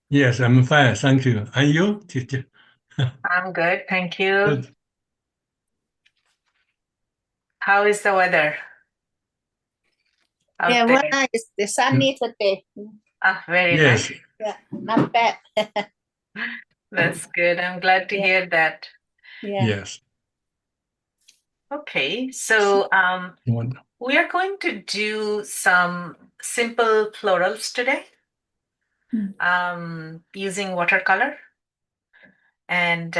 Yes, I'm fine. Thank you. And you, teacher? I'm good, thank you. Good. How is the weather Yeah, out well, there? it's sunny today. Ah, very nice. Yes, Yeah, not bad. That's good. I'm glad to Yeah. hear that. Yeah. yes. Okay, so Wonderful. we are going to do some simple florals today Mm. using watercolor. And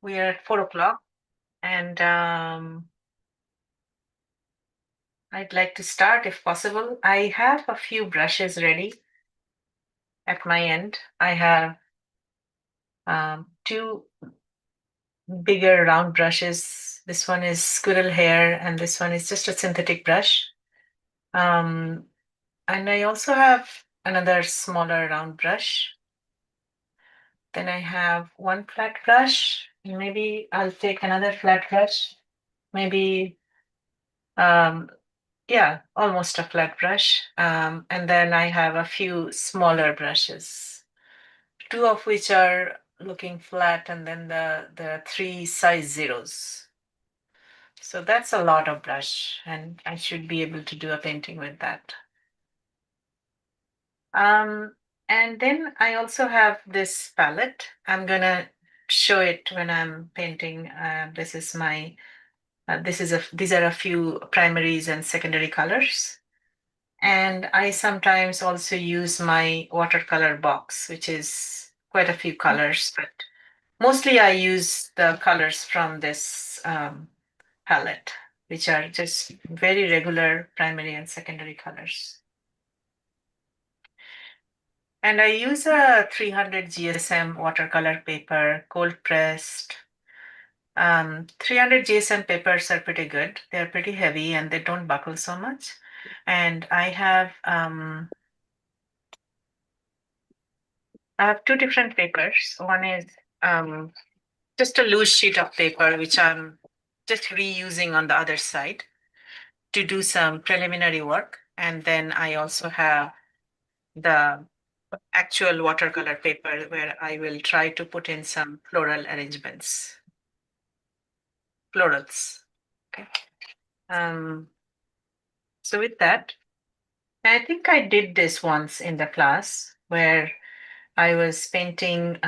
we are at 4 o'clock. And I'd like to start if possible. I have a few brushes ready at my end. I have two bigger round brushes. This one is squirrel hair, and this one is just a synthetic brush. Um, and I also have another smaller round brush. Then I have one flat brush. Maybe I'll take another flat brush. Maybe, um, yeah, almost a flat brush. And then I have a few smaller brushes, two of which are looking flat, and then the three size zeros. So that's a lot of brush, and I should be able to do a painting with that. Um, and then I also have this palette. I'm gonna show it when I'm painting. This is my, these are a few primaries and secondary colors. And I sometimes also use my watercolor box, which is quite a few colors, but mostly I use the colors from this palette, which are just very regular primary and secondary colors. And I use a 300 GSM watercolor paper, cold pressed. 300 GSM papers are pretty good. They're pretty heavy and they don't buckle so much. And I have two different papers. One is just a loose sheet of paper, which I'm just reusing on the other side to do some preliminary work. And then I also have the actual watercolor paper where I will try to put in some floral arrangements, florals. Okay. Um, so with that, I think I did this once in the class where I was painting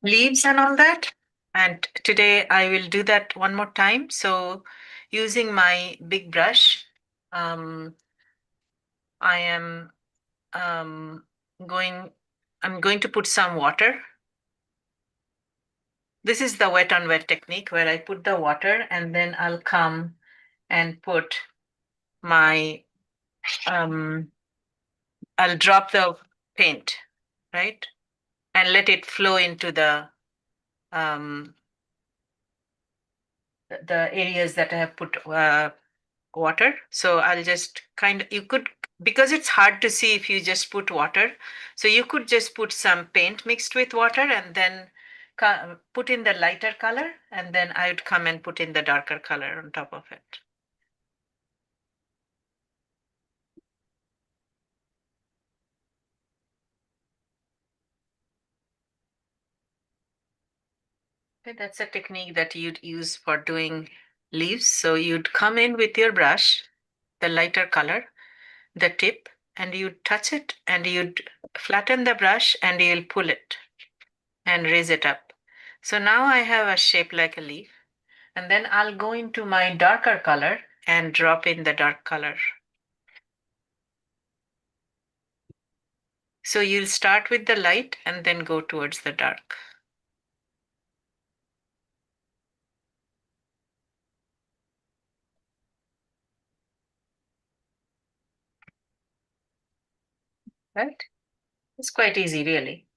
leaves and all that. And today I will do that one more time. So using my big brush, um, I am um, going, I'm going to put some water. This is the wet on wet technique where I put the water and then I'll come and put my, I'll drop the paint, right? And let it flow into um, the areas that I have put water. So I'll just you could, because it's hard to see if you just put water. So you could just put some paint mixed with water and then put in the lighter color. And then I would come and put in the darker color on top of it. Okay, that's a technique that you'd use for doing leaves. So you'd come in with your brush, the lighter color, the tip, and you'd touch it and you'd flatten the brush and you'll pull it and raise it up. So now I have a shape like a leaf. And then I'll go into my darker color and drop in the dark color. So you'll start with the light and then go towards the dark. Right? It's quite easy, really.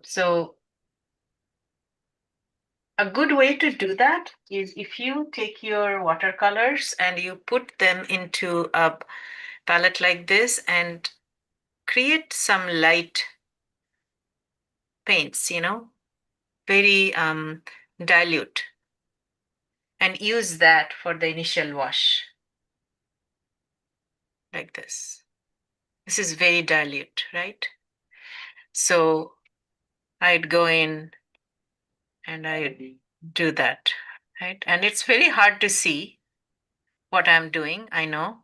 So a good way to do that is if you take your watercolors and you put them into a palette like this and create some light paints, very dilute, and use that for the initial wash. like this. This is very dilute, right? So I'd go in and I'd do that, right? And it's very hard to see what I'm doing, I know.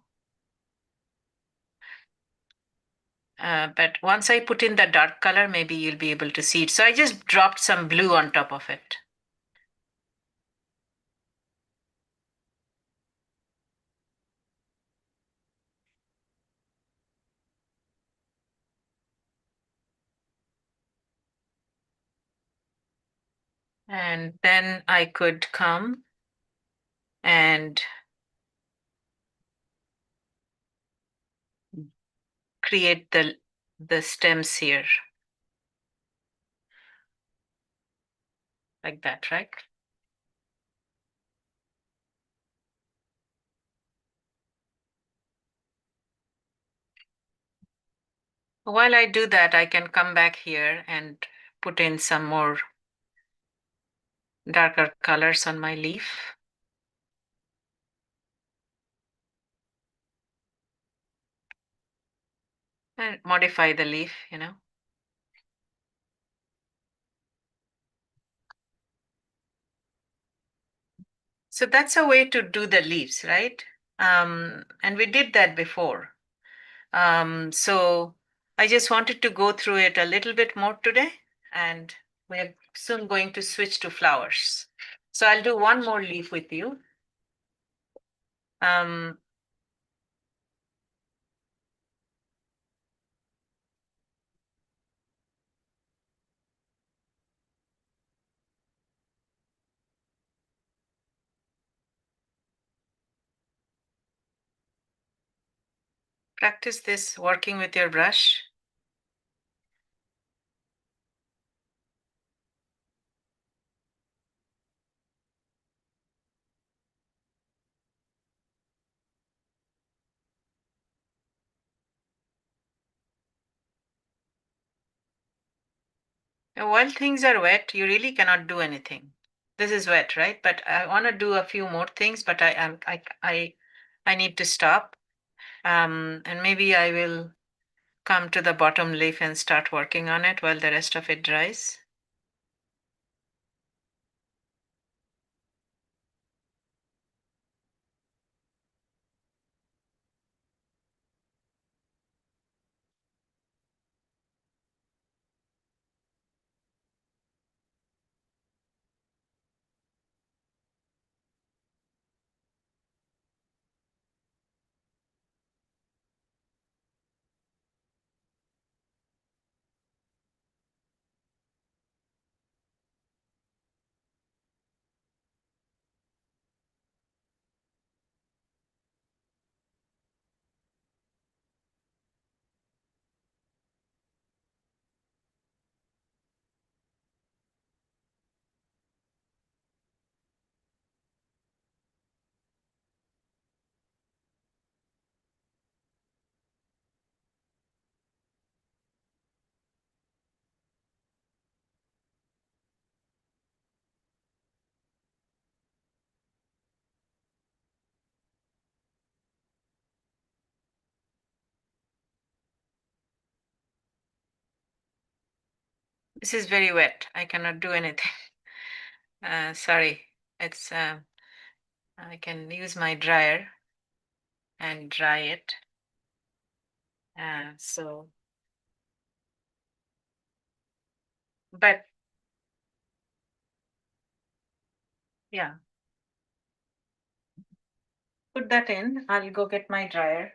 But once I put in the dark color, maybe you'll be able to see it. So I just dropped some blue on top of it. And then I could come and create the stems here, like that, right? While I do that, I can come back here and put in some more darker colors on my leaf. And modify the leaf, you know. So that's a way to do the leaves, right? And we did that before. So I just wanted to go through it a little bit more today, and we're soon going to switch to flowers. So I'll do one more leaf with you. Um, Practice this working with your brush. And while things are wet, you really cannot do anything. This is wet, right? But I want to do a few more things, but I am I need to stop. And maybe I will come to the bottom leaf and start working on it while the rest of it dries. This is very wet. I cannot do anything. Sorry. It's I can use my dryer and dry it. So, but yeah, put that in. I'll go get my dryer.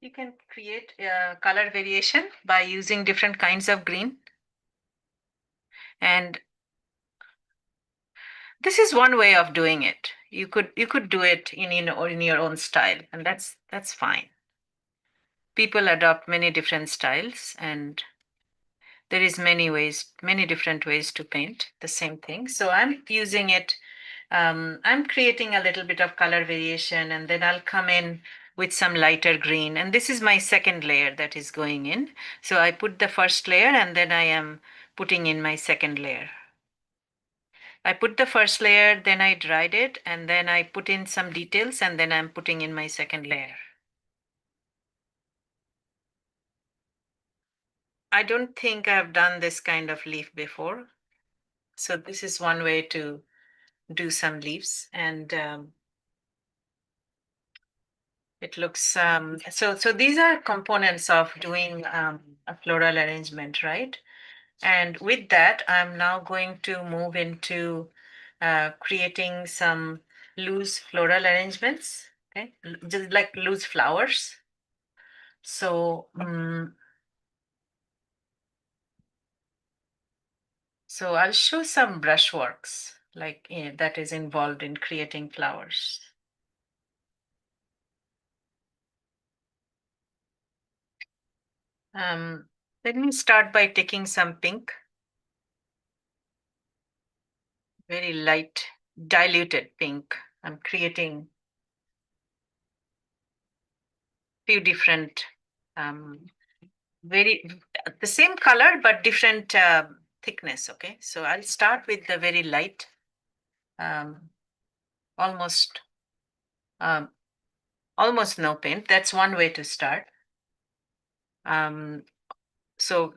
You can create color variation by using different kinds of green. And this is one way of doing it. You could do it in your own style, and that's fine. People adopt many different styles, and there is many different ways to paint the same thing. So I'm using it. I'm creating a little bit of color variation, and then I'll come in with some lighter green. And this is my second layer that is going in. So I put the first layer, and then I am putting in my second layer. I put the first layer, then I dried it, and then I put in some details, and then I'm putting in my second layer. I don't think I've done this kind of leaf before. So this is one way to do some leaves, and it looks, so these are components of doing a floral arrangement, right? And with that, I'm now going to move into creating some loose floral arrangements, okay? Just like loose flowers. So, so I'll show some brushworks like that is involved in creating flowers. Let me start by taking some pink, very light, diluted pink. I'm creating few different, the same color, but different thickness, okay? So I'll start with the very light, almost no paint. That's one way to start. So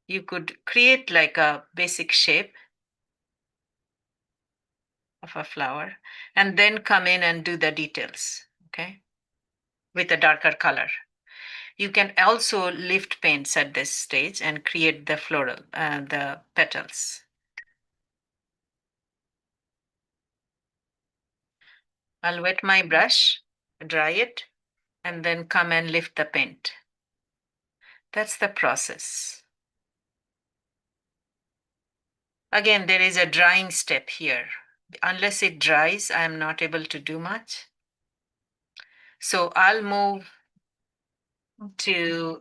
you could create like a basic shape of a flower and then come in and do the details, okay, with a darker color. You can also lift paints at this stage and create the floral, the petals. I'll wet my brush, dry it, and then come and lift the paint. That's the process. Again, there is a drying step here. Unless it dries, I'm not able to do much. So I'll move to,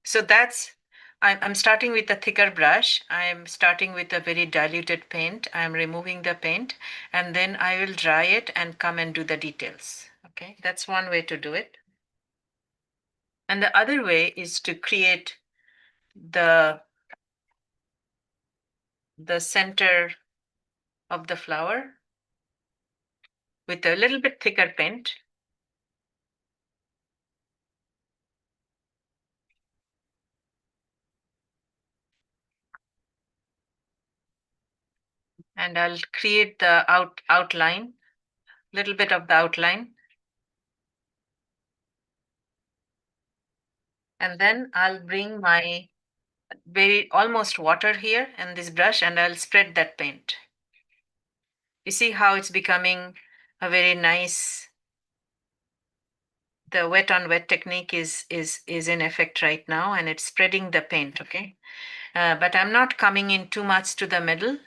so that's, I'm starting with a thicker brush. I'm starting with a very diluted paint. I'm removing the paint, and then I will dry it and come and do the details. Okay, that's one way to do it. And the other way is to create the center of the flower with a little bit thicker paint. And I'll create the outline, little bit of the outline. And then I'll bring my very almost water here in this brush, and I'll spread that paint. You see how it's becoming a very nice, the wet on wet technique is in effect right now, and it's spreading the paint, okay? But I'm not coming in too much to the middle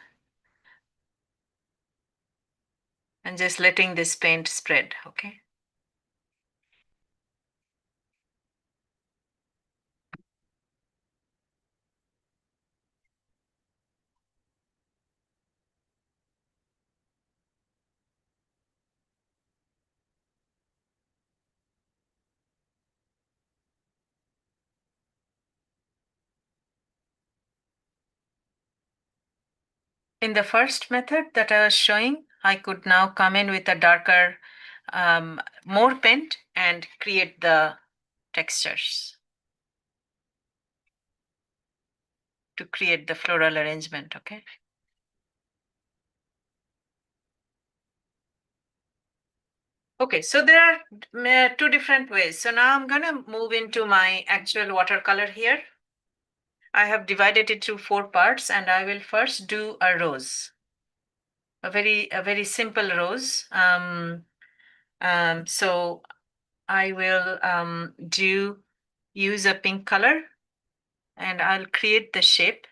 and just letting this paint spread, okay? In the first method that I was showing, I could now come in with a darker, more paint and create the textures to create the floral arrangement, okay? Okay, so there are two different ways. So now I'm going to move into my actual watercolor here. I have divided it into 4 parts, and I will first do a rose, a very simple rose. So I will use a pink color and I'll create the shape.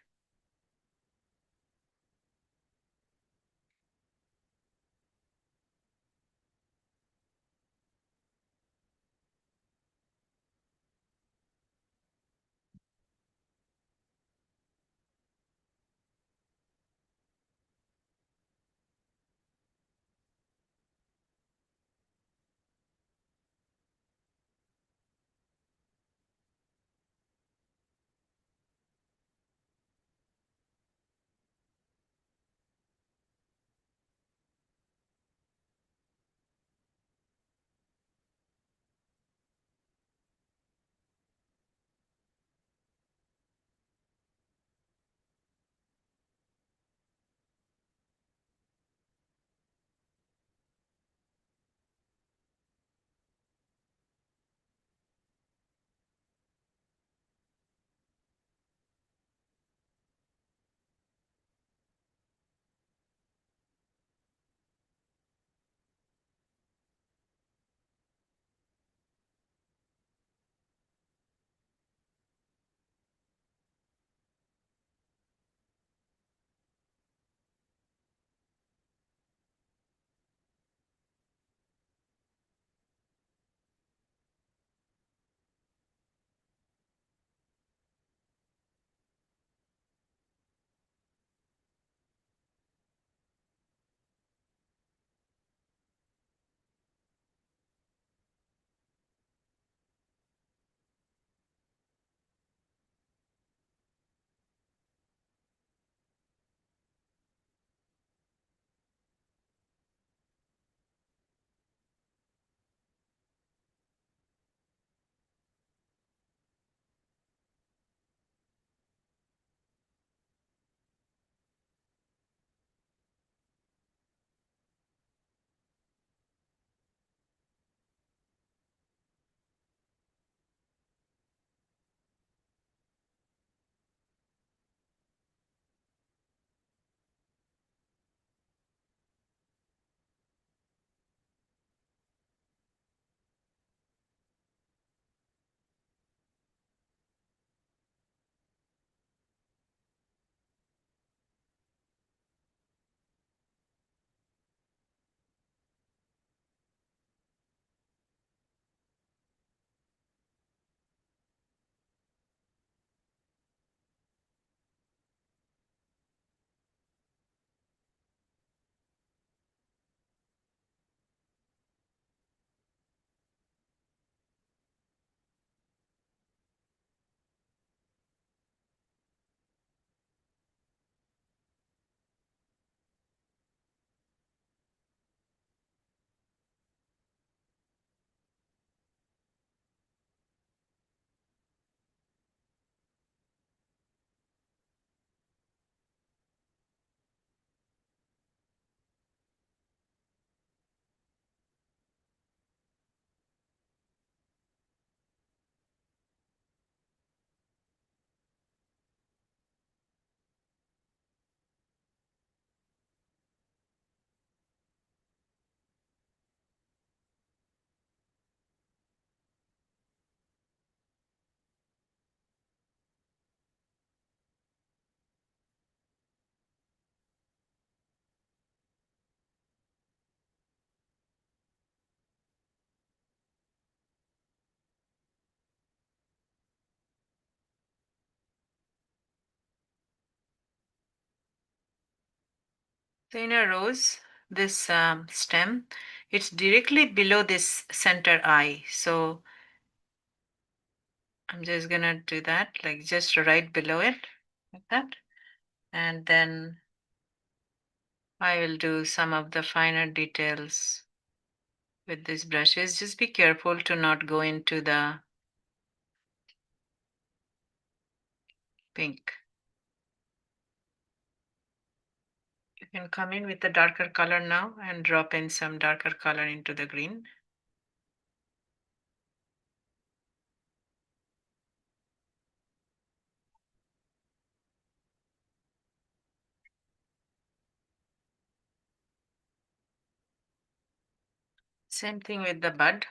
So in a rose, this stem, it's directly below this center eye. So I'm just gonna do that, like just right below it, like that. And then I will do some of the finer details with these brushes. Just be careful to not go into the pink. You can come in with the darker color now and drop in some darker color into the green. Same thing with the bud.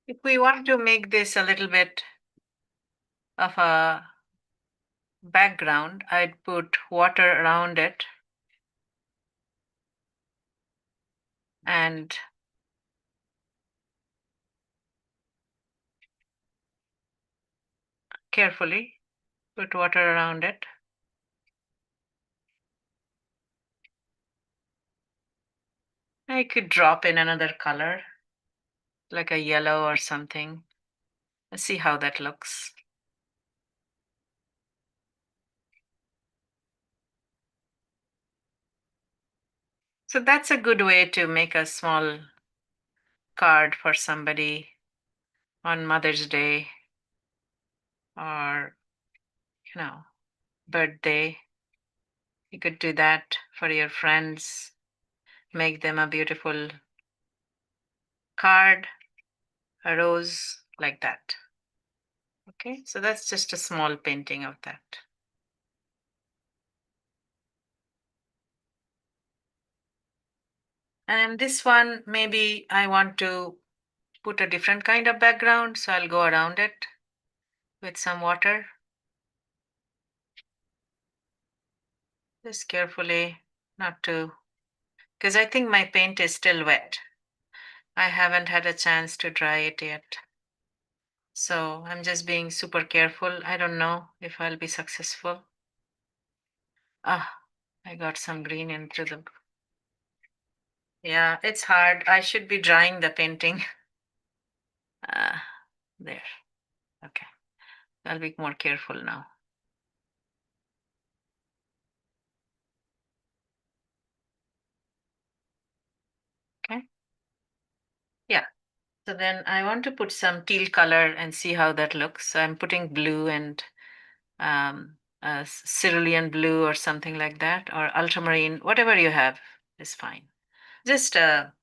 If we want to make this a little bit of a background, I'd put water around it and carefully put water around it. I could drop in another color, like a yellow or something. Let's see how that looks. So that's a good way to make a small card for somebody on Mother's Day or, birthday. You could do that for your friends. Make them a beautiful card, a rose like that. Okay, so that's just a small painting of that. And this one, maybe I want to put a different kind of background, so I'll go around it with some water. Just carefully, not to, because I think my paint is still wet. I haven't had a chance to dry it yet. So I'm just being super careful. I don't know if I'll be successful. Ah, I got some green into the. Yeah, it's hard. I should be drying the painting. There. Okay. I'll be more careful now. Okay. Yeah. So then I want to put some teal color and see how that looks. So I'm putting blue and cerulean blue or something like that, or ultramarine, whatever you have is fine. Just a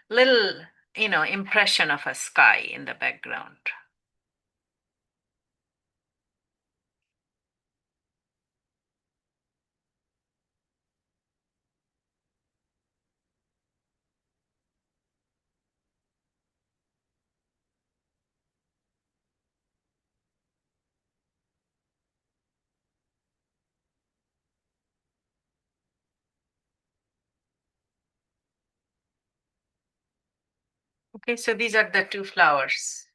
little, impression of a sky in the background. Okay, so these are the two flowers.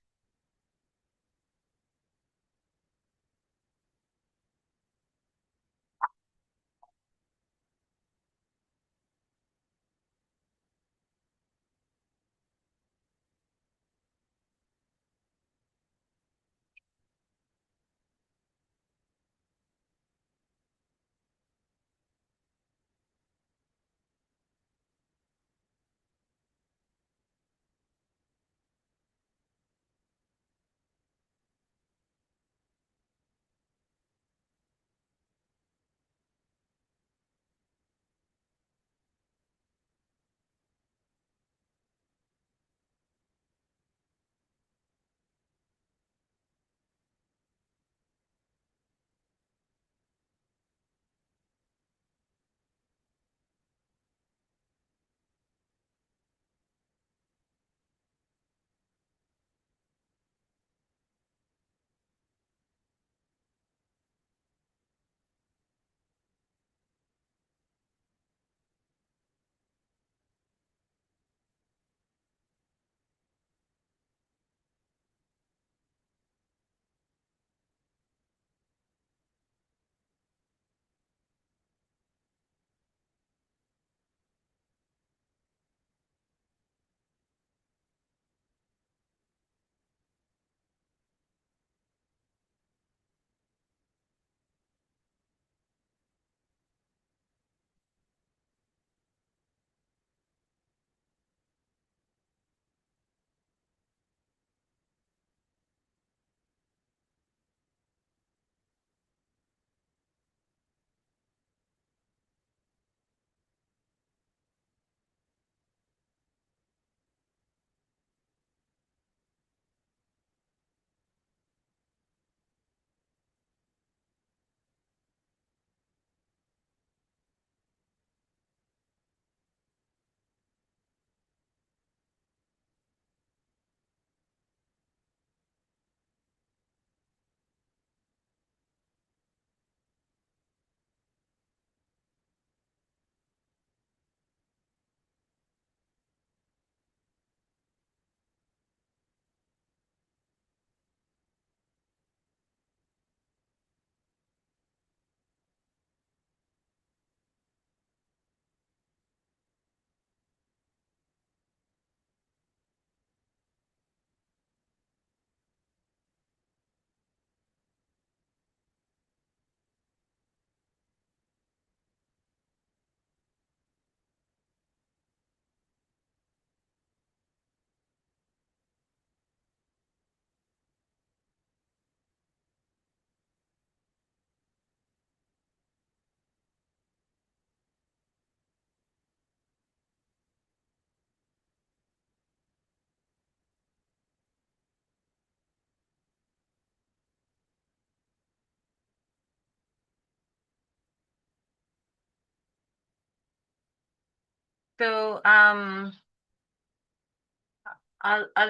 So I'll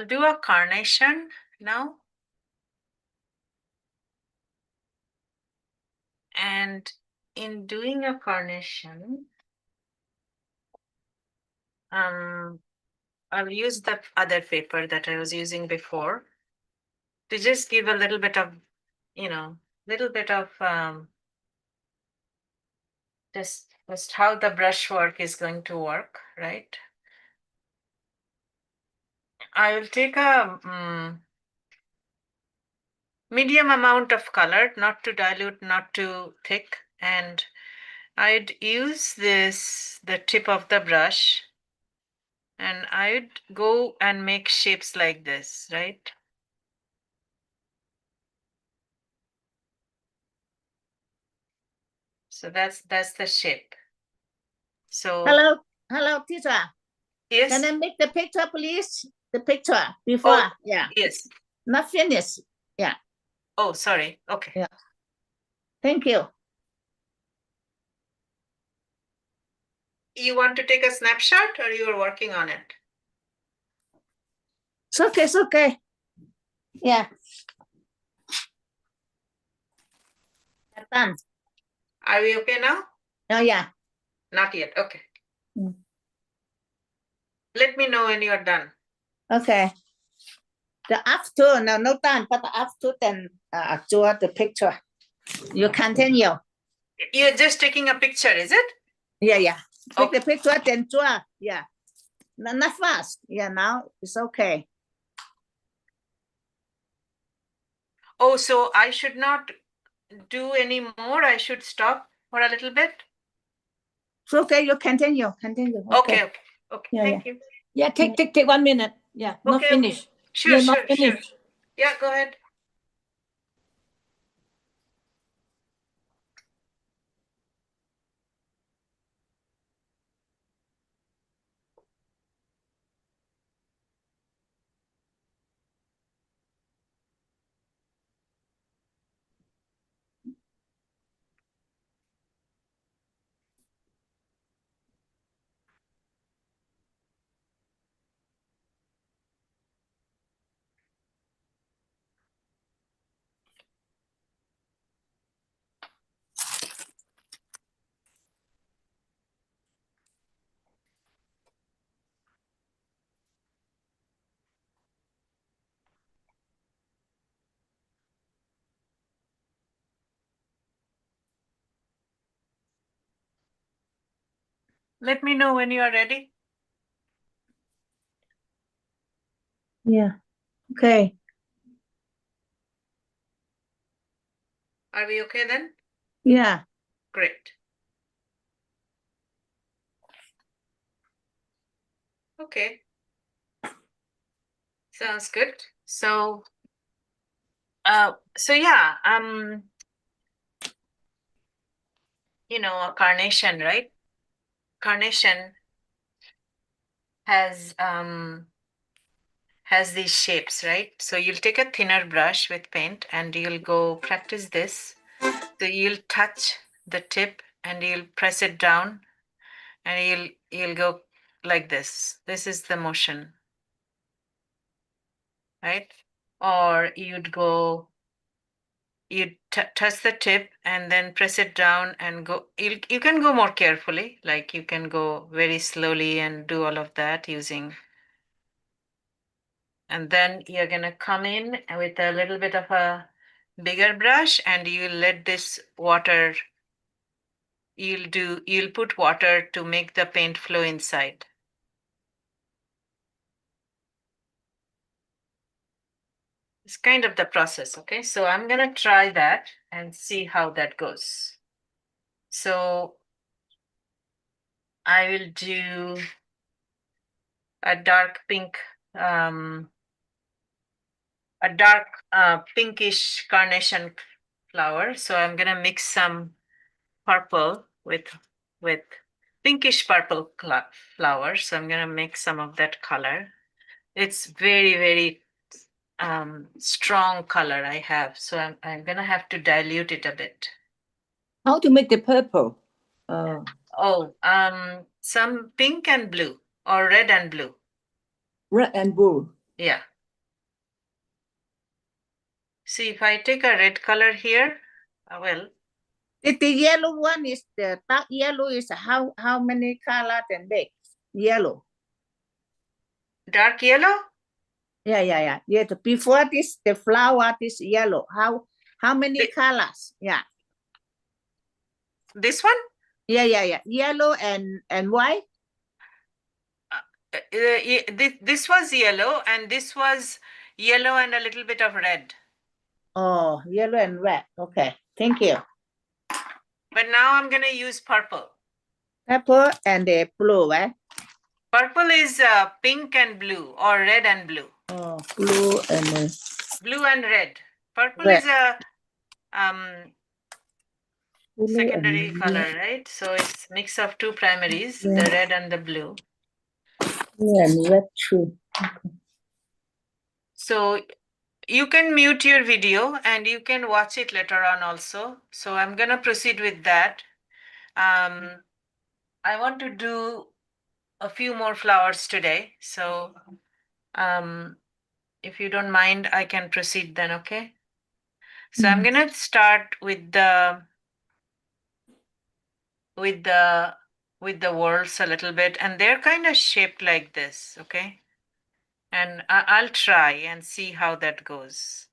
do a carnation now. And in doing a carnation, I'll use the other paper that I was using before to just give a little bit of, just how the brushwork is going to work, right? I will take a medium amount of color, not too dilute, not too thick, and I'd use the tip of the brush, and I'd go and make shapes like this, right? So that's the shape. So Hello, teacher. yes. Can I make the picture, please? The picture before. Oh, yeah. yes. Not finished. Yeah. Oh, sorry. Okay. Yeah. Thank you. You want to take a snapshot or you are working on it? It's okay. It's okay. Yeah. Done. Are we okay now? Oh, yeah. Not yet. Okay. Mm. Let me know when you are done. Okay. The after, no done, but after then draw the picture. You continue. You're just taking a picture, is it? Yeah. Take Okay. the picture, then draw. Yeah. Not fast. Yeah, now it's okay. Oh, so I should not do any more. I should stop for a little bit. It's okay. You continue. Okay. Yeah, Thank you. Yeah, take 1 minute. Yeah, not Okay. finished. Sure. Not finished. Yeah, go ahead. Let me know when you are ready. Yeah. Okay. Are we okay then? Yeah. Great. Okay. Sounds good. So yeah, a carnation, right? Carnation has these shapes, right? So you'll take a thinner brush with paint and you'll go practice this. So you'll touch the tip and you'll press it down and you'll go like this. This is the motion, right? Or you'd touch the tip and then press it down and go. You can go more carefully, like you can go very slowly and do all of that using. And then you're gonna come in with a little bit of a bigger brush and you let this water, you'll put water to make the paint flow inside. It's kind of the process, okay? So I'm gonna try that and see how that goes. So I will do a dark pink, a dark pinkish carnation flower. So I'm gonna mix some purple with pinkish purple flower. So I'm gonna make some of that color. It's very, very strong color I have. So I'm gonna have to dilute it a bit. How to make the purple? Oh, some pink and blue or red and blue. Red and blue. Yeah. See, if I take a red color here, well, The yellow one is the dark yellow is how many color and big? Yellow. dark yellow. Yeah. Before this, the flower this yellow. How many colors? Yeah. This one? Yeah. Yellow and white. This was yellow and this was yellow and a little bit of red. Oh, yellow and red. Okay. Thank you. But now I'm going to use purple. Purple and the blue, right? Purple is pink and blue or red and blue. Oh, blue and Blue and red. Purple red. is a Blue secondary and color, red. right? So it's mix of two primaries, Yeah. the red and the blue. Blue and red too. So you can mute your video and you can watch it later on also. So I'm going to proceed with that. I want to do a few more flowers today. So if you don't mind, I can proceed then, okay? So I'm going to start with the whorls a little bit, and they're kind of shaped like this, okay? And I'll try and see how that goes.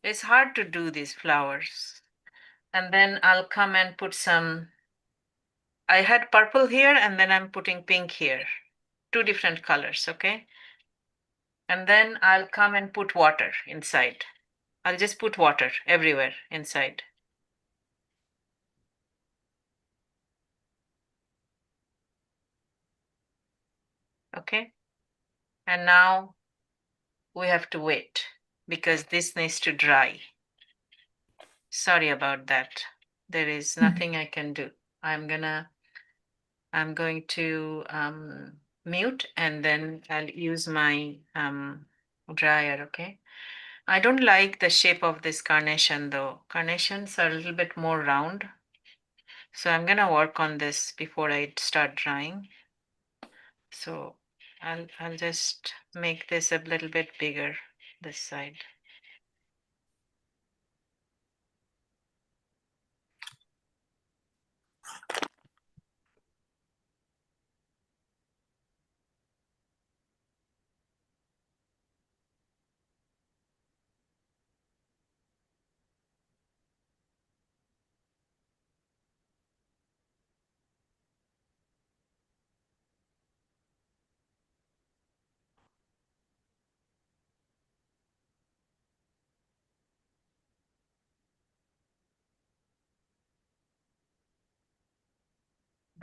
It's hard to do these flowers. And then I'll come and put some, I had purple here and then I'm putting pink here. Two different colors, okay? And then I'll come and put water inside. I'll just put water everywhere inside. Okay? And now we have to wait because this needs to dry. Sorry about that. There is nothing I can do. I'm going to mute and then I'll use my dryer, okay? I don't like the shape of this carnation though. Carnations are a little bit more round. So I'm gonna work on this before I start drying. So I'll just make this a little bit bigger, this side.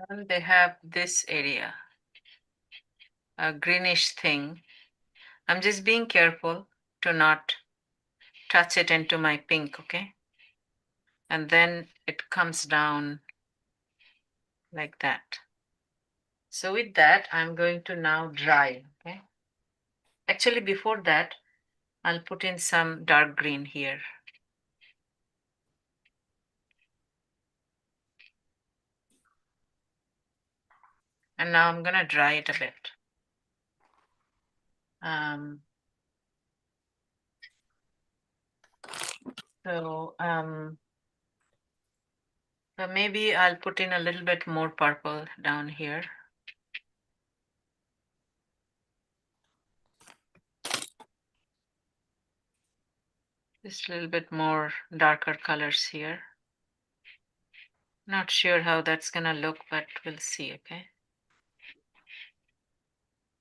Then they have this area, a greenish thing. I'm just being careful to not touch it into my pink, okay? And then it comes down like that. So with that, I'm going to now dry, okay? Actually, before that, I'll put in some dark green here. And now I'm gonna dry it a bit. So maybe I'll put in a little bit more purple down here. Just a little bit more darker colors here. Not sure how that's gonna look, but we'll see, okay?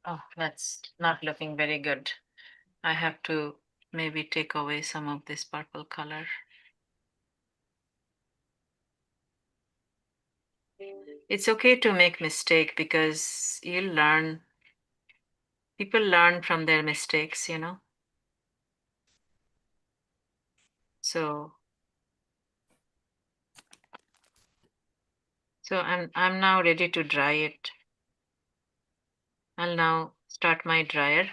Oh, that's not looking very good. I have to maybe take away some of this purple color. It's okay to make mistake because you'll learn. People learn from their mistakes, you know? So I'm now ready to dry it. I'll now start my dryer.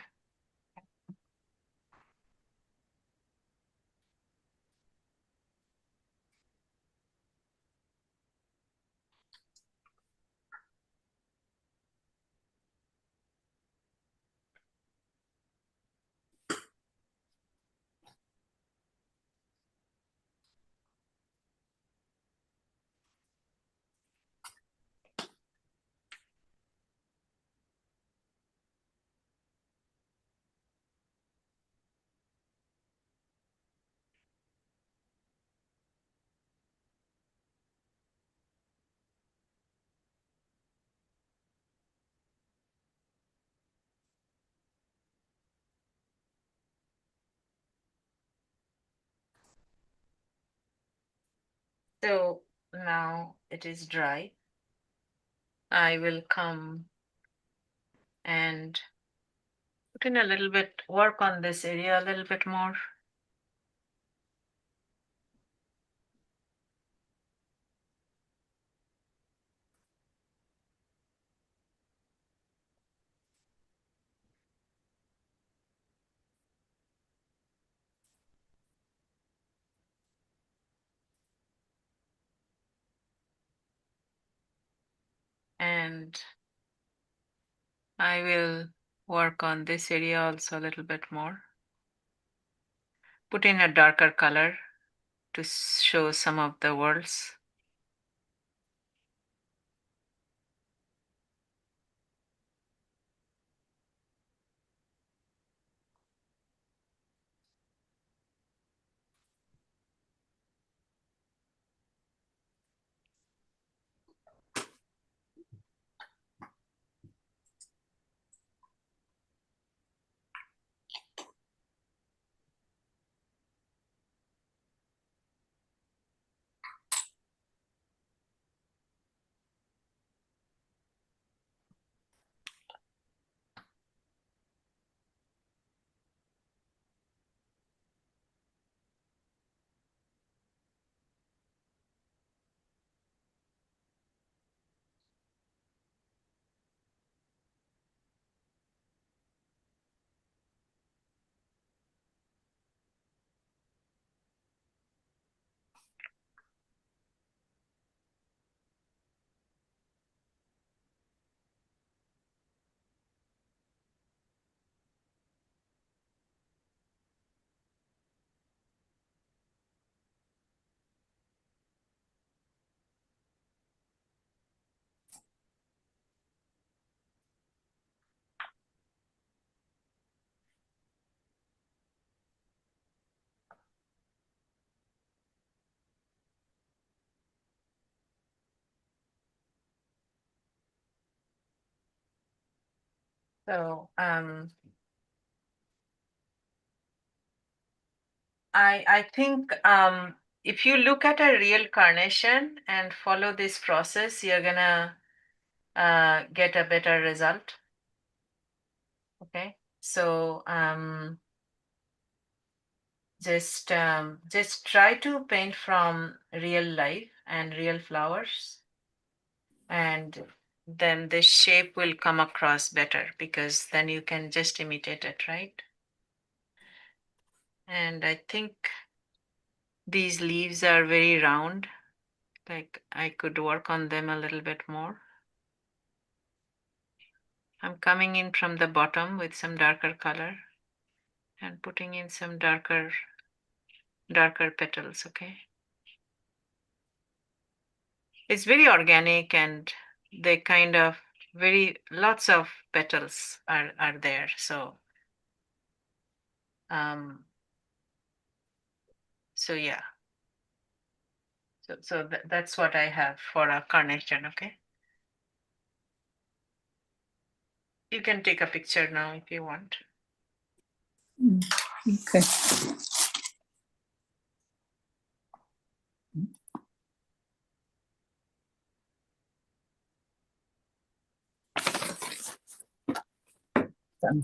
So now it is dry. I will come and put in a little bit, work on this area a little bit more. And I will work on this area also a little bit more. Put in a darker color to show some of the worlds. So I think if you look at a real carnation and follow this process, you're gonna get a better result. Okay, so just try to paint from real life and real flowers, and then the shape will come across better because then you can just imitate it, right? And I think these leaves are very round, like I could work on them a little bit more. I'm coming in from the bottom with some darker color and putting in some darker petals, okay? It's very organic and they kind of lots of petals are there. So so yeah. So that's what I have for a carnation, okay? You can take a picture now if you want. Okay. Done.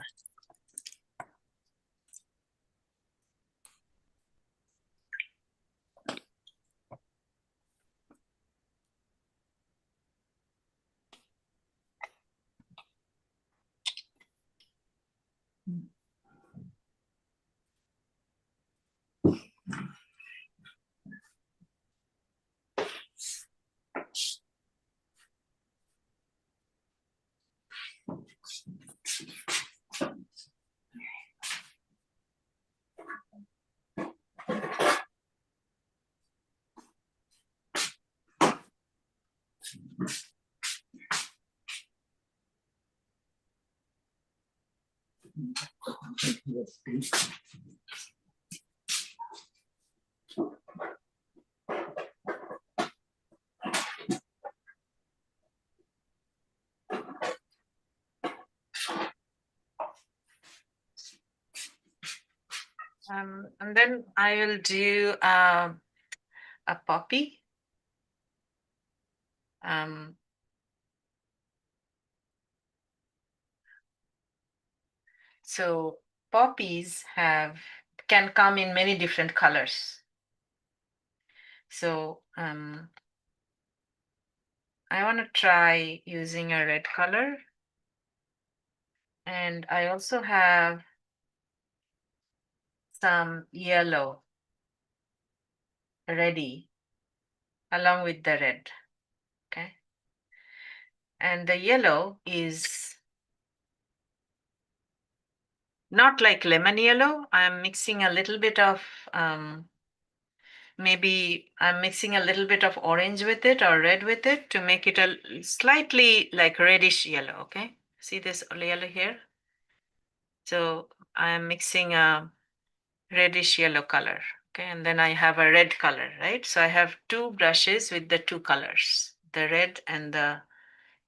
And then I will do a poppy. So poppies can come in many different colors. So I want to try using a red color. And I also have some yellow ready along with the red. Okay. And the yellow is not like lemon yellow. I'm mixing a little bit of maybe I'm mixing a little bit of orange with it or red with it to make it a slightly like reddish yellow. Okay. See this yellow here? So I'm mixing a reddish yellow color. Okay. And then I have a red color, right? So I have two brushes with the two colors, the red and the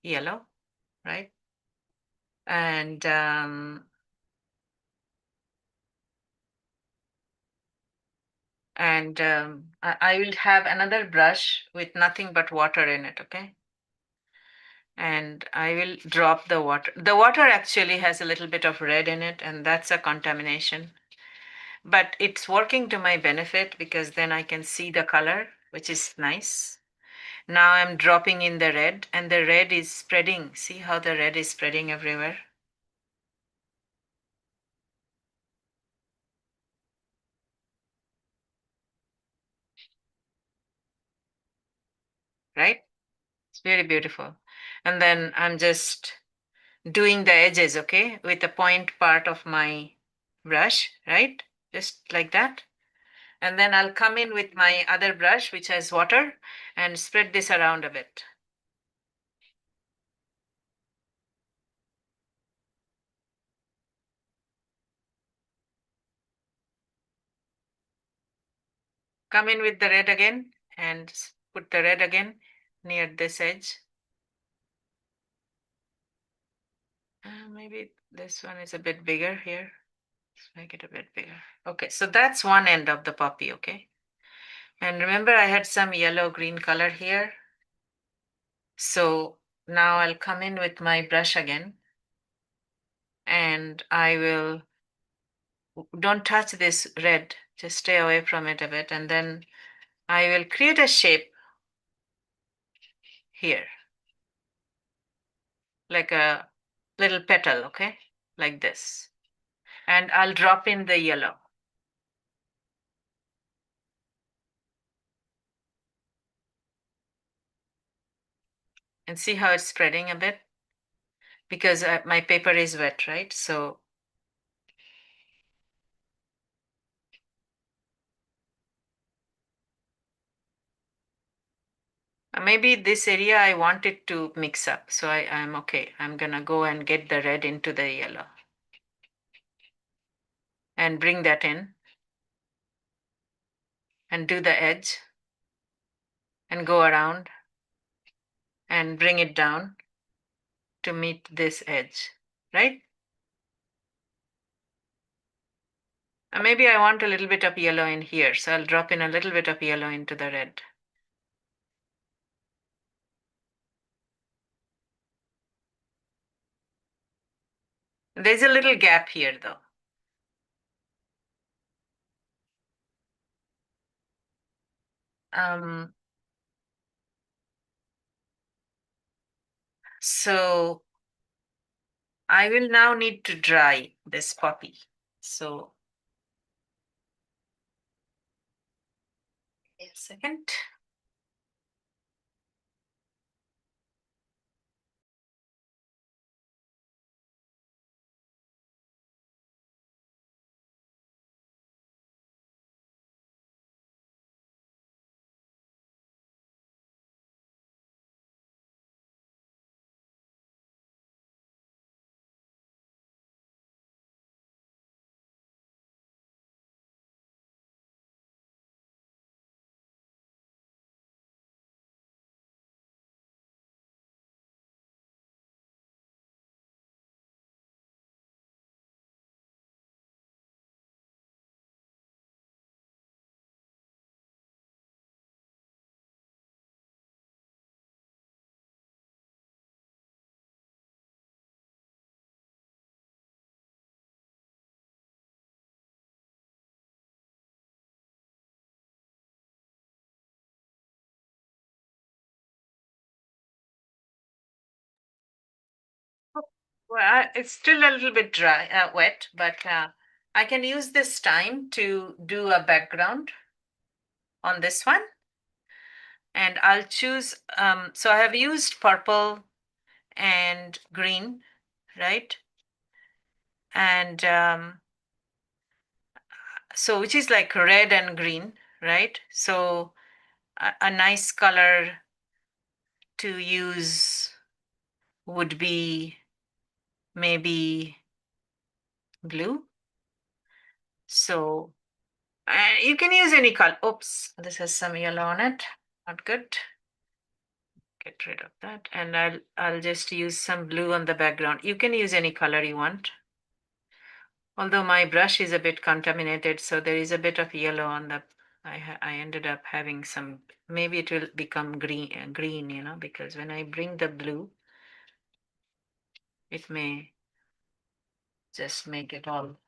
yellow, right? And I will have another brush with nothing but water in it, okay? And I will drop the water. The water actually has a little bit of red in it, and that's a contamination. But it's working to my benefit because then I can see the color, which is nice. Now I'm dropping in the red, and the red is spreading. See how the red is spreading everywhere? Right? It's very beautiful. And then I'm just doing the edges, okay, with the point part of my brush, right? Just like that. And then I'll come in with my other brush, which has water, and spread this around a bit. Come in with the red again and put the red again near this edge. Maybe this one is a bit bigger here. Let's make it a bit bigger. Okay, so that's one end of the poppy, okay? And remember I had some yellow-green color here. So now I'll come in with my brush again. And I will, don't touch this red, just stay away from it a bit. And then I will create a shape here, like a little petal, okay? Like this. And I'll drop in the yellow. And see how it's spreading a bit? Because my paper is wet, right? So maybe this area I want it to mix up. So I'm okay. I'm gonna go and get the red into the yellow. And bring that in. And do the edge. And go around. And bring it down to meet this edge, right? Maybe I want a little bit of yellow in here, so I'll drop in a little bit of yellow into the red. There's a little gap here though. So I will now need to dry this poppy. So a second. Well, it's still a little bit dry, wet, but I can use this time to do a background on this one. And I'll choose, so I have used purple and green, right? And so which is like red and green, right? So a nice color to use would be maybe blue. So you can use any color. Oops, this has some yellow on it. Not good. Get rid of that. And I'll just use some blue on the background. You can use any color you want. Although my brush is a bit contaminated, so there is a bit of yellow on the, I ended up having some, maybe it will become green, you know, because when I bring the blue, it may just make it all.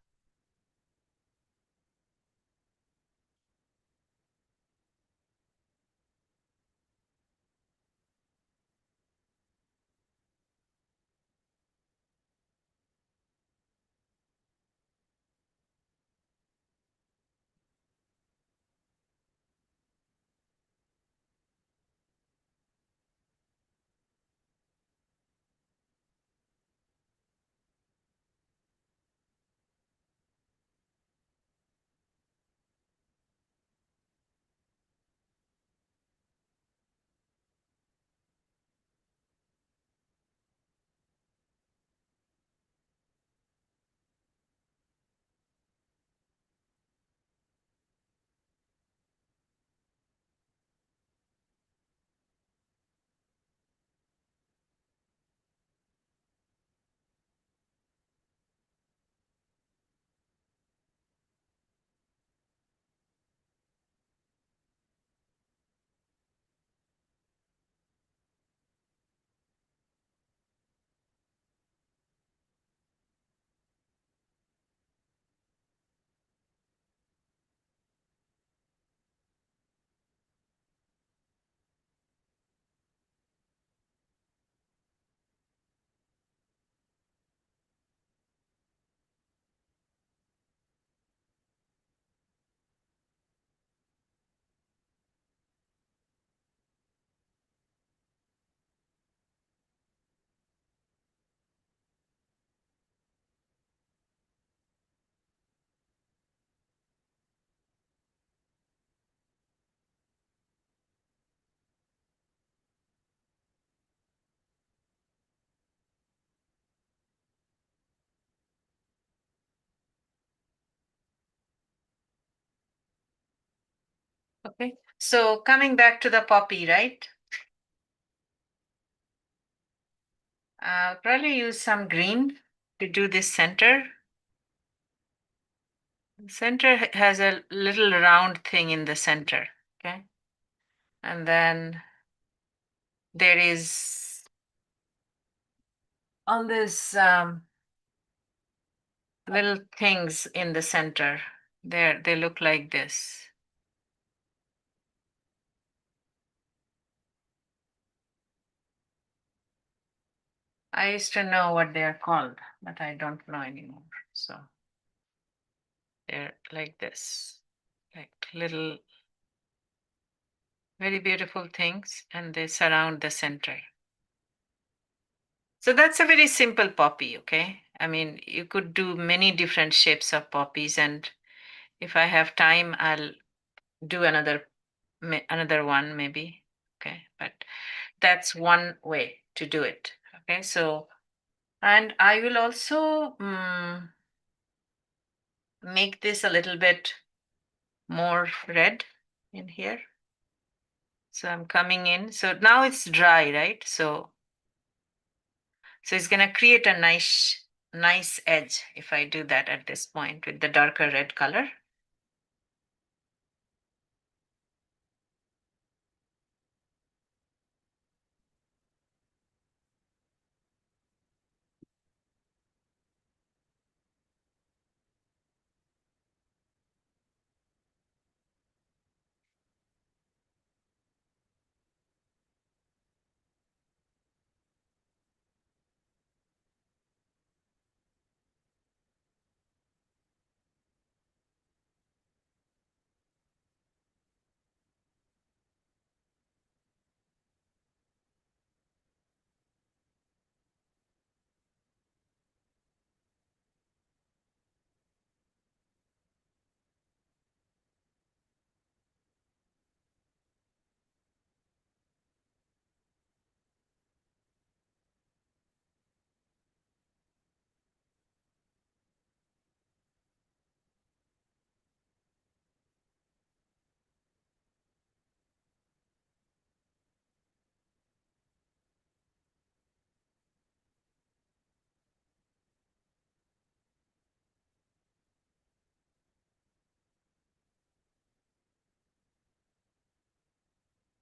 Okay, so coming back to the poppy, right? I'll probably use some green to do this center. The center has a little round thing in the center, okay? And then there is all these little things in the center. They look like this. I used to know what they are called, but I don't know anymore. So they're like this, like little, very beautiful things, and they surround the center. So that's a very simple poppy, okay? I mean, you could do many different shapes of poppies, and if I have time, I'll do another one maybe, okay? But that's one way to do it, okay? So, and I will also make this a little bit more red in here. So I'm coming in. So now it's dry, right? So it's gonna create a nice edge if I do that at this point with the darker red color.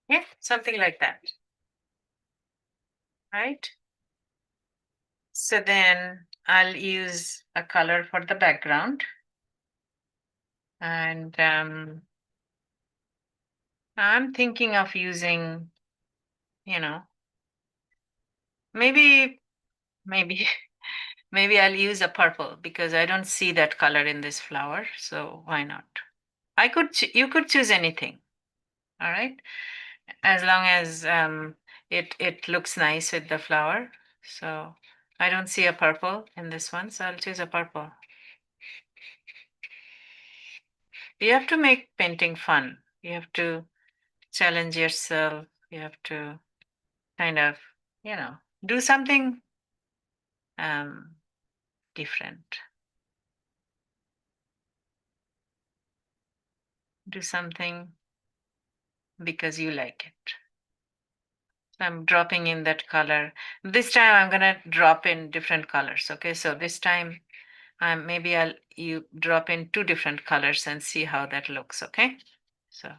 Yeah, something like that. Right? So then I'll use a color for the background. And I'm thinking of using, maybe, maybe, maybe I'll use a purple because I don't see that color in this flower. So why not? You could choose anything. All right. As long as it looks nice with the flower. So I don't see a purple in this one, so I'll choose a purple. You have to make painting fun. You have to challenge yourself. You have to kind of, do something um, different. Do something because you like it. So I'm dropping in that color. This time I'm gonna drop in different colors. Okay, so this time maybe you drop in 2 different colors and see how that looks. Okay, so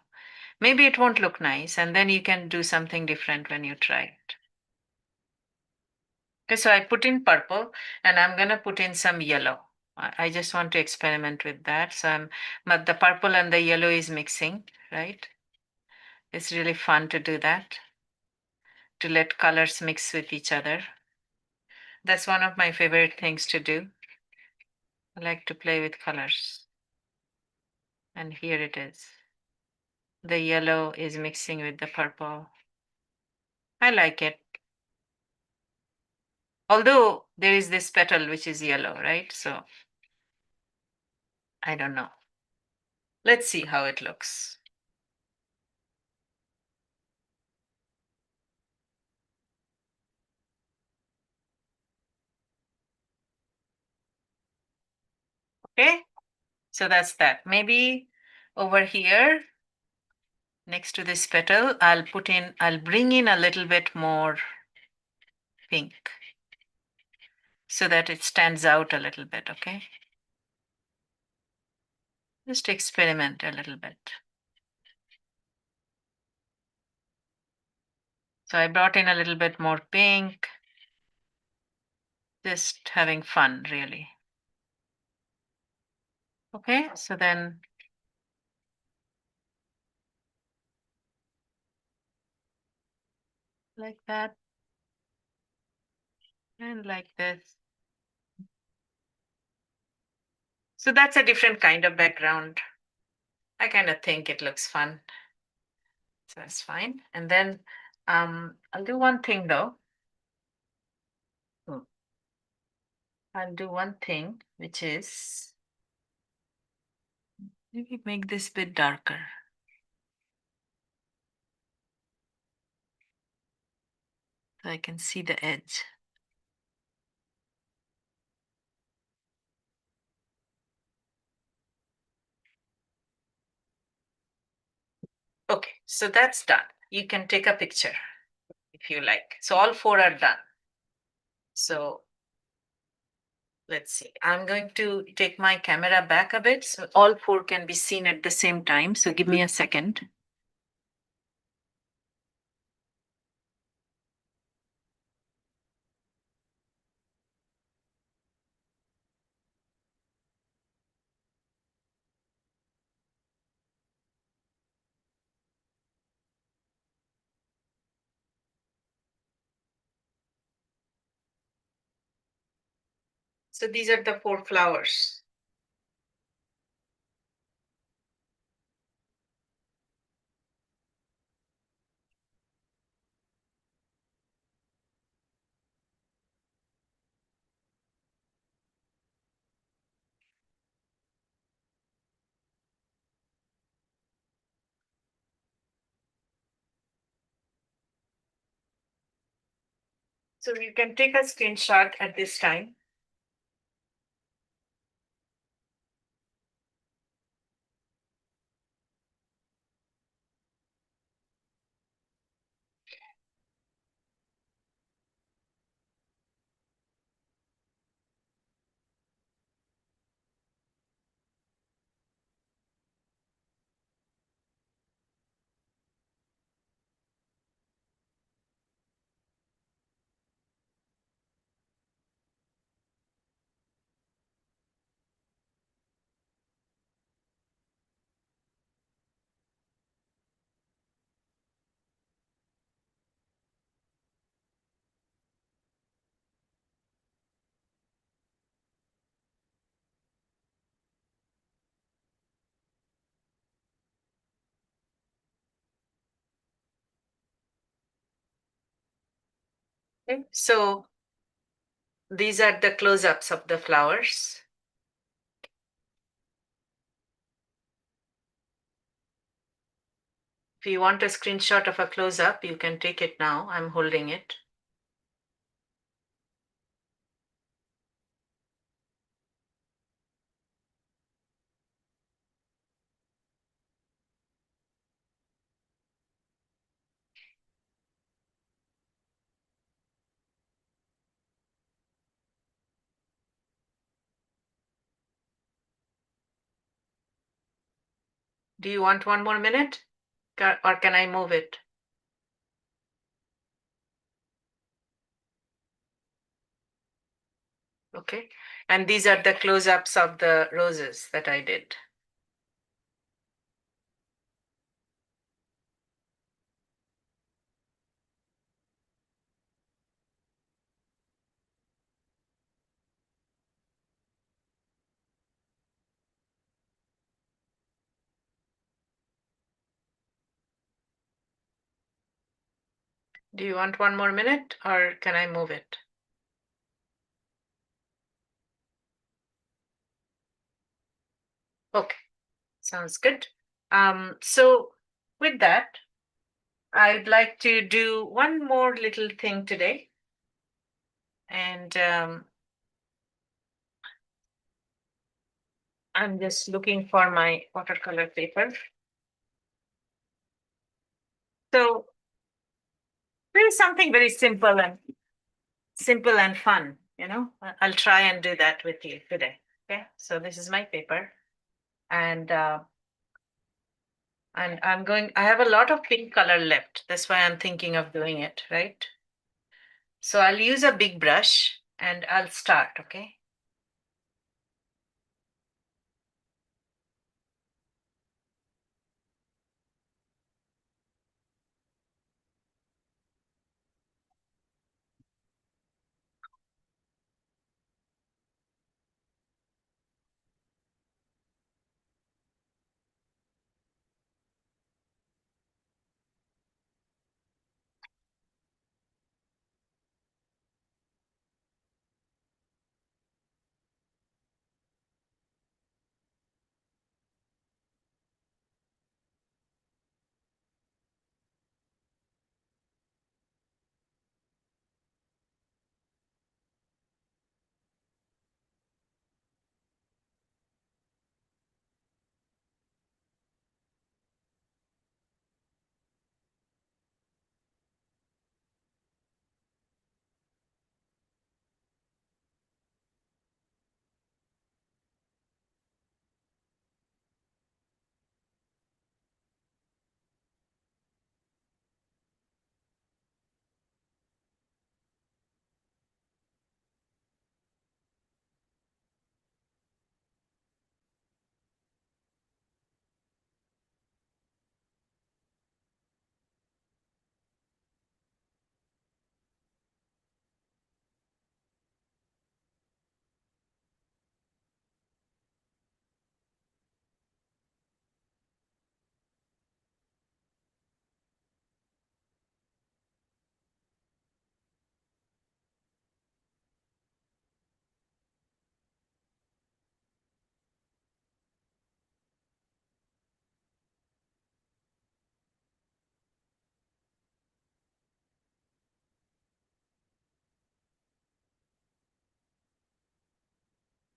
maybe it won't look nice, and then you can do something different when you try it. Okay, so I put in purple and I'm gonna put in some yellow. I just want to experiment with that. So but the purple and the yellow is mixing, right? It's really fun to do that, to let colors mix with each other. That's one of my favorite things to do. I like to play with colors. And here it is. The yellow is mixing with the purple. I like it. Although there is this petal which is yellow, right? So I don't know. Let's see how it looks. Okay, so that's that. Maybe over here, next to this petal, I'll bring in a little bit more pink so that it stands out a little bit, okay? Just experiment a little bit. So I brought in a little bit more pink, just having fun, really. Okay, so then like that, and like this. So that's a different kind of background. I kind of think it looks fun. So that's fine. And then I'll do one thing though. Hmm. I'll do one thing, which is maybe make this bit darker. So I can see the edge. Okay, so that's done. You can take a picture if you like. So all 4 are done. So let's see. I'm going to take my camera back a bit so all 4 can be seen at the same time. So give me a second. So these are the 4 flowers. So you can take a screenshot at this time. Okay, so these are the close-ups of the flowers. If you want a screenshot of a close-up, you can take it now. I'm holding it. Do you want 1 more minute? Or can I move it? Okay, and these are the close-ups of the roses that I did. Do you want 1 more minute or can I move it? Okay, sounds good. So with that, I'd like to do one more little thing today. And I'm just looking for my watercolor paper. So there is something very simple and fun, you know. I'll try and do that with you today. Okay, so this is my paper, and I have a lot of pink color left. That's why I'm thinking of doing it, right? So I'll use a big brush and I'll start, okay?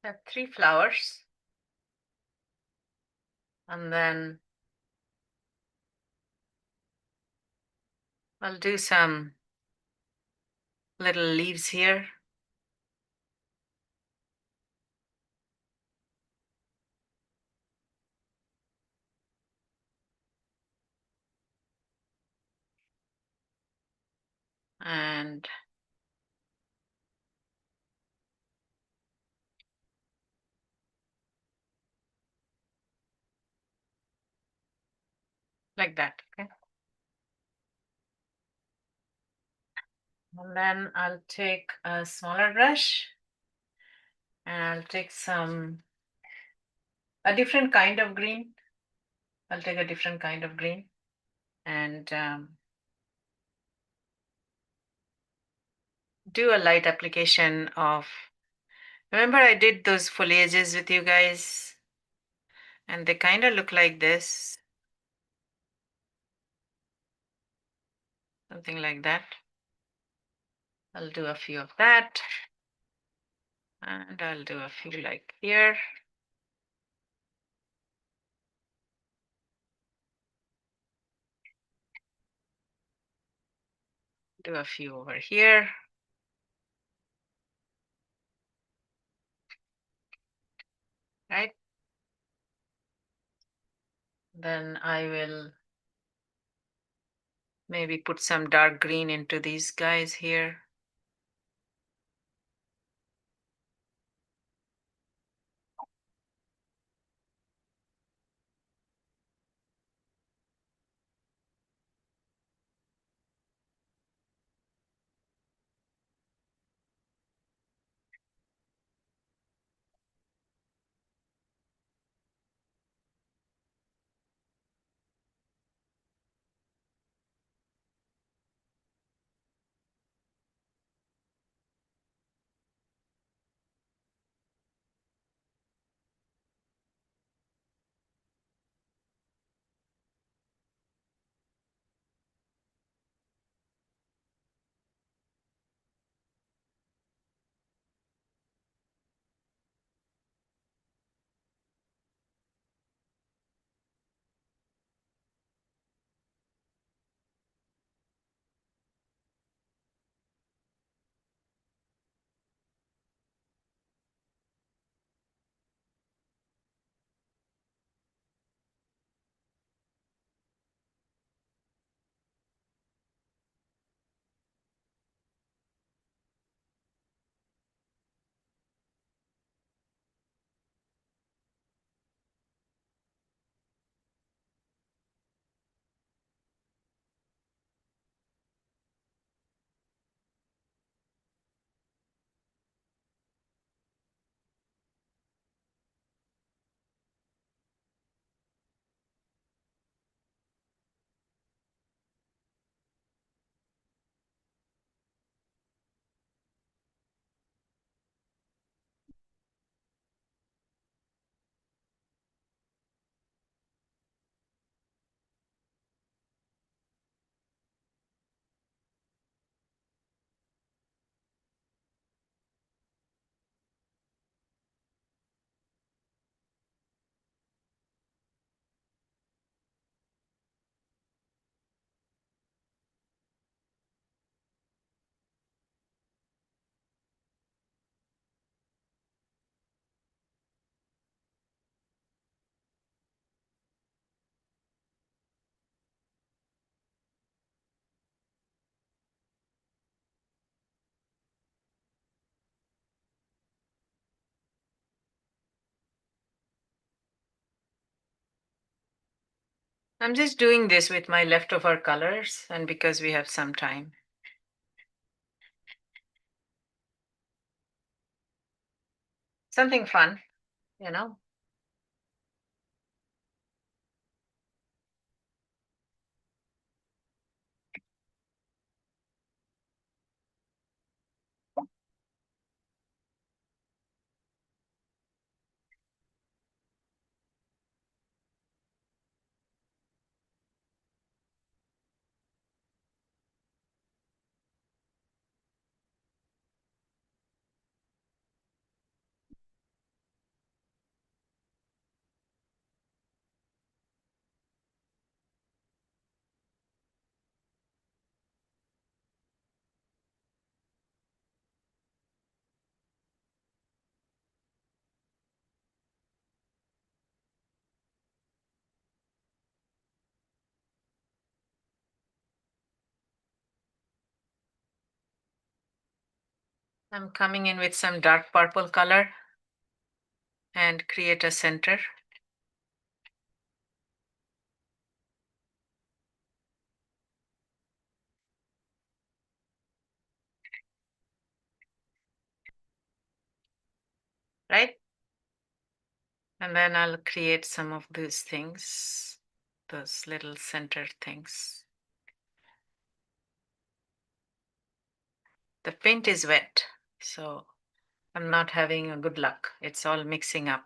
I have 3 flowers. And then I'll do some little leaves here. And like that, okay? And then I'll take a smaller brush and I'll take a different kind of green. I'll take a different kind of green and do a light application of, remember I did those foliages with you guys? And they kind of look like this. Something like that. I'll do a few of that. And I'll do a few like here. Do a few over here. Right? Then I will maybe put some dark green into these guys here. I'm just doing this with my leftover colors and because we have some time. Something fun, you know. I'm coming in with some dark purple color and create a center. Right? And then I'll create some of these things, those little center things. the paint is wet, so I'm not having a good luck. It's all mixing up.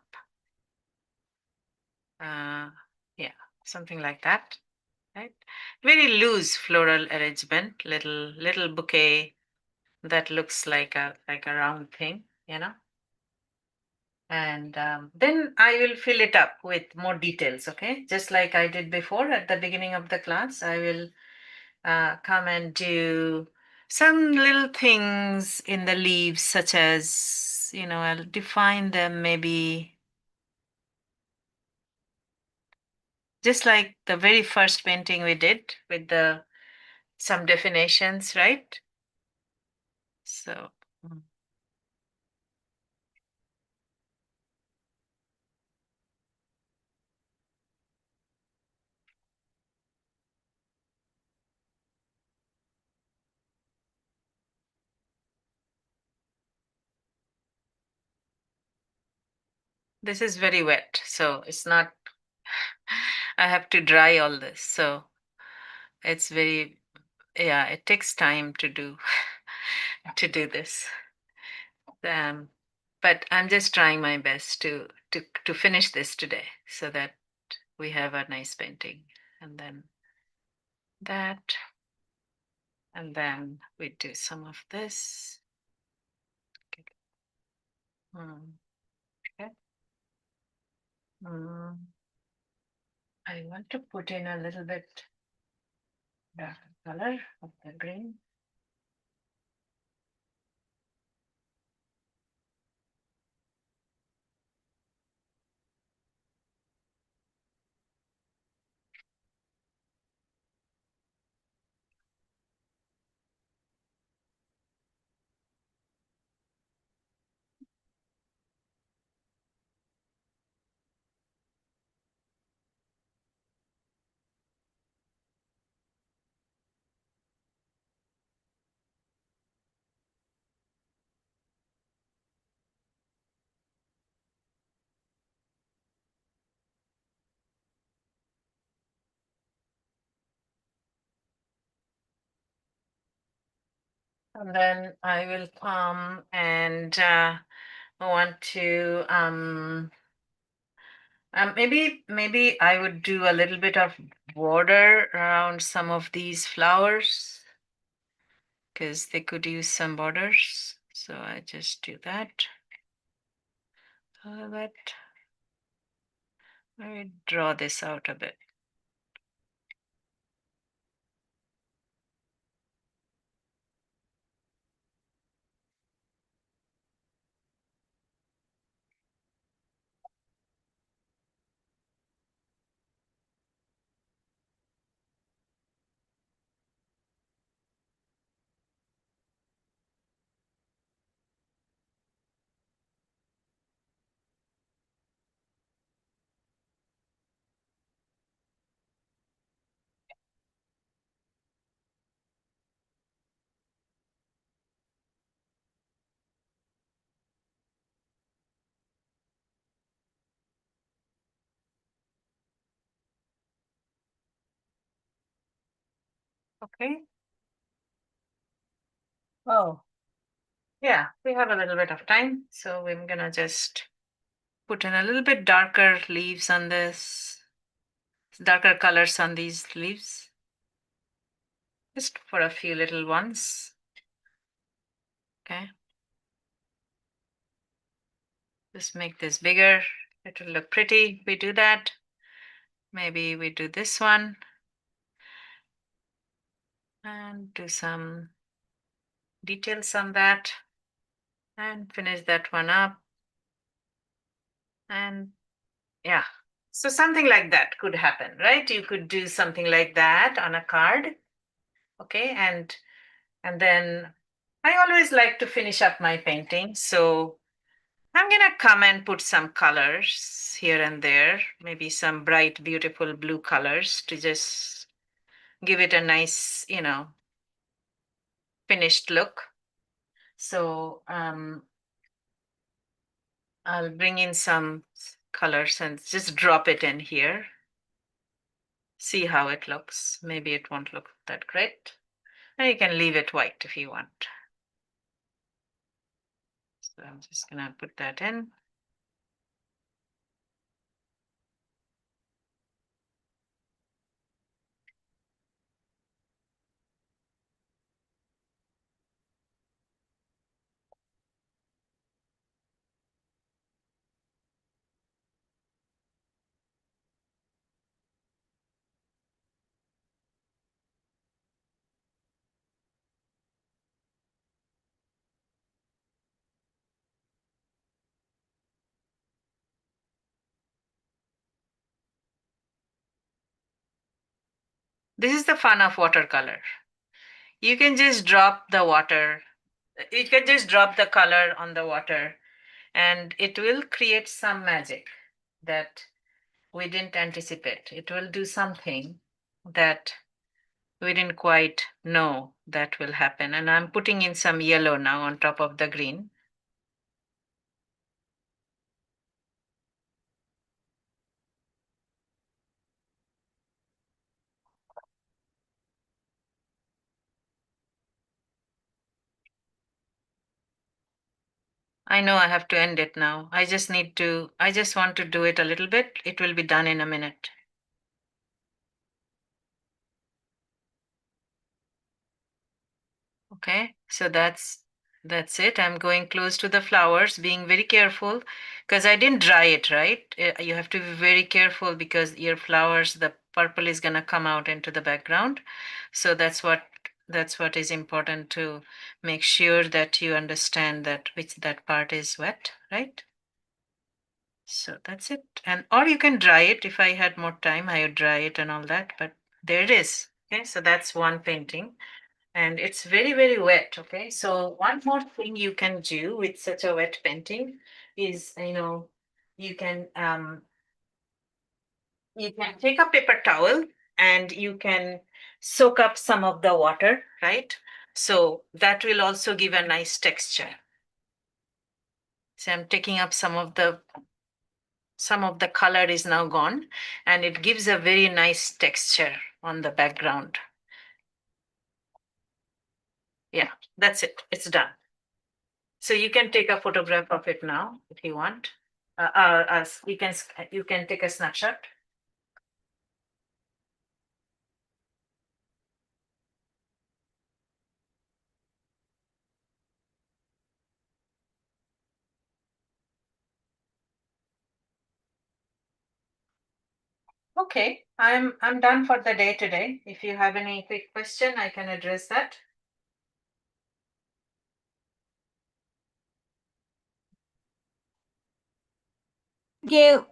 Yeah, something like that, right? Very loose floral arrangement, little bouquet that looks like a round thing, you know. And then I will fill it up with more details, okay? Just like I did before at the beginning of the class, I will come and do some little things in the leaves, such as, you know, I'll define them maybe just like the very first painting we did with the some definitions, right? So this is very wet, so it's not, I have to dry all this. So it's very, yeah, it takes time to do to do this. But I'm just trying my best to finish this today so that we have a nice painting. And then that, and then we do some of this. Okay. I want to put in a little bit darker color of the green. And then I will come and want to maybe I would do a little bit of border around some of these flowers because they could use some borders. So I just do that a little bit. Let me draw this out a bit. Okay. Oh, yeah, we have a little bit of time. So I'm gonna just put in a little bit darker leaves on this, darker colors on these leaves. Just for a few little ones. Okay. Just make this bigger. It will look pretty. We do that. Maybe we do this one. And do some details on that. And finish that one up. And yeah. So something like that could happen, right? You could do something like that on a card. Okay. And then I always like to finish up my painting. So I'm gonna come and put some colors here and there, maybe some bright, beautiful blue colors to just give it a nice, you know, finished look. So I'll bring in some colors and just drop it in here. See how it looks. Maybe it won't look that great. And you can leave it white if you want. So I'm just gonna put that in. This is the fun of watercolor. You can just drop the water. You can just drop the color on the water and it will create some magic that we didn't anticipate. It will do something that we didn't quite know that will happen. And I'm putting in some yellow now on top of the green. I know I have to end it now. I just want to do it a little bit. It will be done in a minute. Okay, so that's it. I'm going close to the flowers, being very careful because I didn't dry it, right? You have to be very careful because your flowers, the purple is gonna come out into the background. So that's what is important to make sure that you understand that that part is wet, right? So that's it. And or you can dry it. If I had more time, I would dry it and all that, but there it is. Okay, so that's one painting and it's very, very wet. Okay, so one more thing you can do with such a wet painting is, you can take a paper towel and you can soak up some of the water, right? So that will also give a nice texture. So I'm taking up some of the color is now gone and it gives a very nice texture on the background. Yeah, that's it. It's done. So you can take a photograph of it now if you want. You can take a snapshot. Okay, I'm done for the day today. If you have any quick question, I can address that. Thank you.